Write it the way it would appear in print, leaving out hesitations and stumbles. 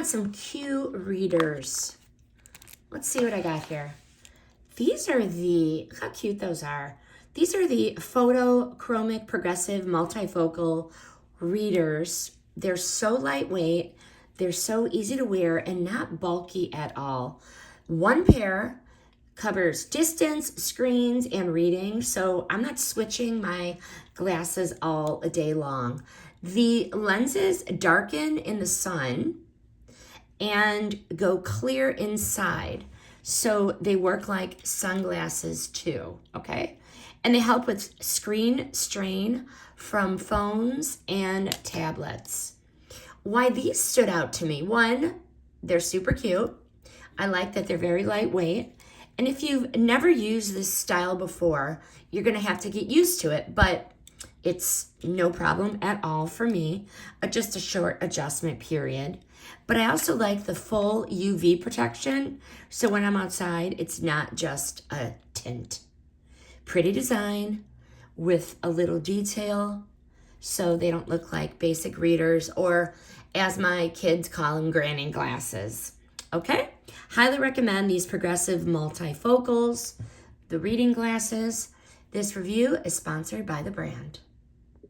want some Q readers. Let's see what I got here. These are the, look how cute those are. These are the Photochromic Progressive Multifocal readers. They're so lightweight. They're so easy to wear and not bulky at all. One pair covers distance, screens, and reading, so I'm not switching my glasses all day long. The lenses darken in the sun and go clear inside, so they work like sunglasses too, okay? And they help with screen strain from phones and tablets. Why these stood out to me: one, they're super cute. I like that they're very lightweight. And if you've never used this style before, you're gonna have to get used to it, but it's no problem at all for me, just a short adjustment period. But I also like the full UV protection, so when I'm outside, it's not just a tint. Pretty design with a little detail, so they don't look like basic readers, or as my kids call them, granny glasses. Okay? Highly recommend these progressive multifocals, the reading glasses. This review is sponsored by the brand.